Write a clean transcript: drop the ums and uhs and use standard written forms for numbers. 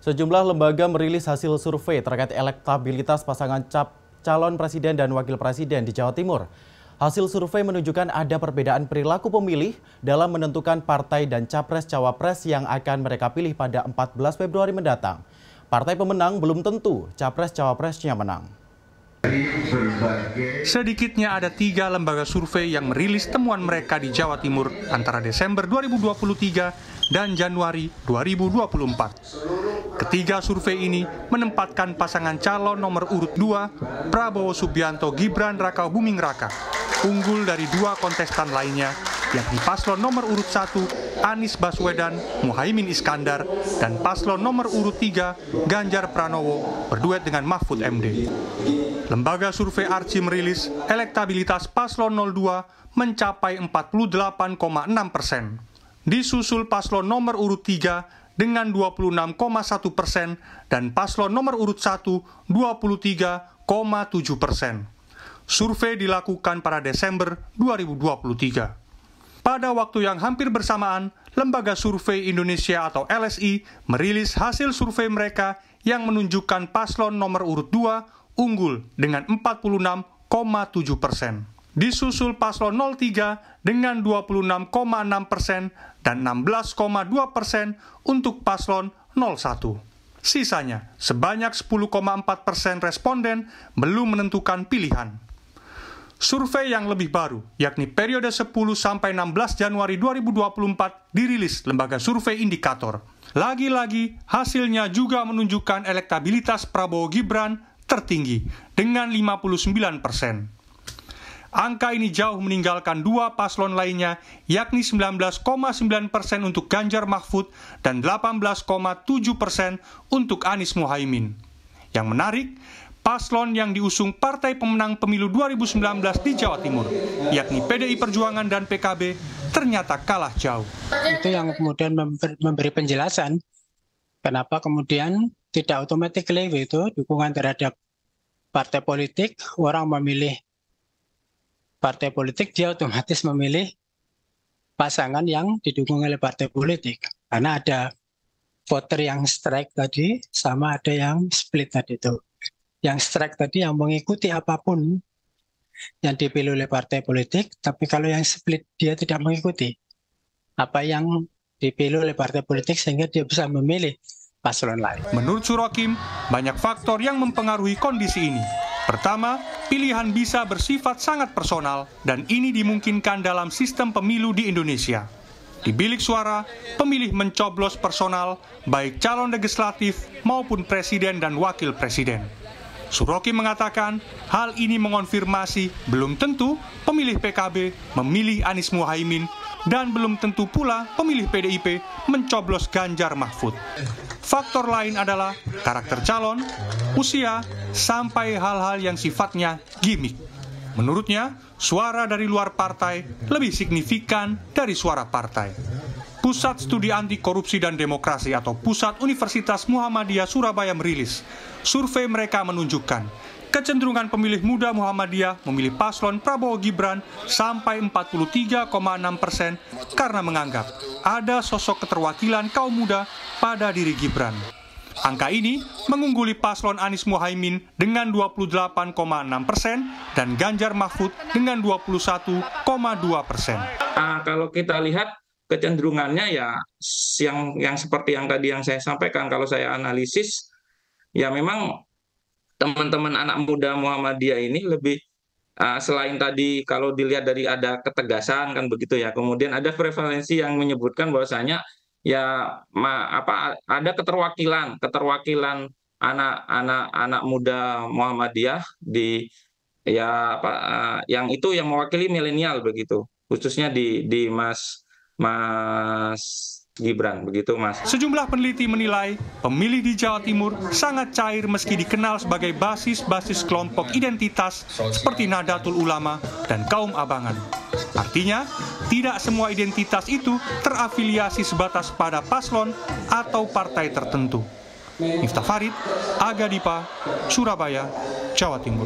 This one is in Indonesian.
Sejumlah lembaga merilis hasil survei terkait elektabilitas pasangan calon presiden dan wakil presiden di Jawa Timur. Hasil survei menunjukkan ada perbedaan perilaku pemilih dalam menentukan partai dan capres-cawapres yang akan mereka pilih pada 14 Februari mendatang. Partai pemenang belum tentu capres-cawapresnya menang. Sedikitnya ada 3 lembaga survei yang merilis temuan mereka di Jawa Timur antara Desember 2023 dan Januari 2024. Ketiga survei ini menempatkan pasangan calon nomor urut 2, Prabowo Subianto Gibran Raka Buming Raka, unggul dari 2 kontestan lainnya, yakni paslon nomor urut 1, Anies Baswedan, Muhaimin Iskandar, dan paslon nomor urut 3, Ganjar Pranowo, berduet dengan Mahfud MD. Lembaga survei Arci merilis elektabilitas paslon 02 mencapai 48,6%. Disusul paslon nomor urut 3 dengan 26,1% dan paslon nomor urut 1 23,7%. Survei dilakukan pada Desember 2023. Pada waktu yang hampir bersamaan, Lembaga Survei Indonesia atau LSI merilis hasil survei mereka yang menunjukkan paslon nomor urut 2 unggul dengan 46,7%. Disusul paslon 03 dengan 26,6% dan 16,2% untuk paslon 01. Sisanya, sebanyak 10,4% responden belum menentukan pilihan. Survei yang lebih baru, yakni periode 10 sampai 16 Januari 2024, dirilis Lembaga Survei Indikator. Lagi-lagi, hasilnya juga menunjukkan elektabilitas Prabowo Gibran tertinggi dengan 59%. Angka ini jauh meninggalkan 2 paslon lainnya, yakni 19,9% untuk Ganjar Mahfud dan 18,7% untuk Anies Muhaimin. Yang menarik, paslon yang diusung Partai Pemenang Pemilu 2019 di Jawa Timur, yakni PDI Perjuangan dan PKB, ternyata kalah jauh. Itu yang kemudian memberi penjelasan kenapa kemudian tidak automatically itu dukungan terhadap partai politik, orang memilih partai politik, dia otomatis memilih pasangan yang didukung oleh partai politik. Karena ada voter yang strike tadi, sama ada yang split tadi itu. Yang strike tadi yang mengikuti apapun yang dipilih oleh partai politik, tapi kalau yang split dia tidak mengikuti apa yang dipilih oleh partai politik sehingga dia bisa memilih paslon lain. Menurut Surokim, banyak faktor yang mempengaruhi kondisi ini. Pertama, pilihan bisa bersifat sangat personal dan ini dimungkinkan dalam sistem pemilu di Indonesia. Di bilik suara, pemilih mencoblos personal baik calon legislatif maupun presiden dan wakil presiden. Surokim mengatakan hal ini mengonfirmasi belum tentu pemilih PKB memilih Anies Muhaimin dan belum tentu pula pemilih PDIP mencoblos Ganjar Mahfud. Faktor lain adalah karakter calon, usia, sampai hal-hal yang sifatnya gimmick. Menurutnya, suara dari luar partai lebih signifikan dari suara partai. Pusat Studi Anti Korupsi dan Demokrasi atau Pusat Universitas Muhammadiyah Surabaya merilis, survei mereka menunjukkan kecenderungan pemilih muda Muhammadiyah memilih paslon Prabowo Gibran sampai 43,6% karena menganggap ada sosok keterwakilan kaum muda pada diri Gibran. Angka ini mengungguli paslon Anies Muhaimin dengan 28,6% dan Ganjar Mahfud dengan 21,2%. Kalau kita lihat kecenderungannya ya yang seperti yang tadi yang saya sampaikan, kalau saya analisis ya memang teman-teman anak muda Muhammadiyah ini lebih selain tadi kalau dilihat dari ada ketegasan kan begitu ya, kemudian ada prevalensi yang menyebutkan bahwasanya ya ada keterwakilan anak muda Muhammadiyah di yang itu yang mewakili milenial begitu, khususnya di Mas Gibran, begitu Mas. Sejumlah peneliti menilai pemilih di Jawa Timur sangat cair meski dikenal sebagai basis kelompok identitas seperti Nahdlatul Ulama dan kaum abangan. Artinya, tidak semua identitas itu terafiliasi sebatas pada paslon atau partai tertentu. Miftah Farid, Aga Dipa, Surabaya, Jawa Timur.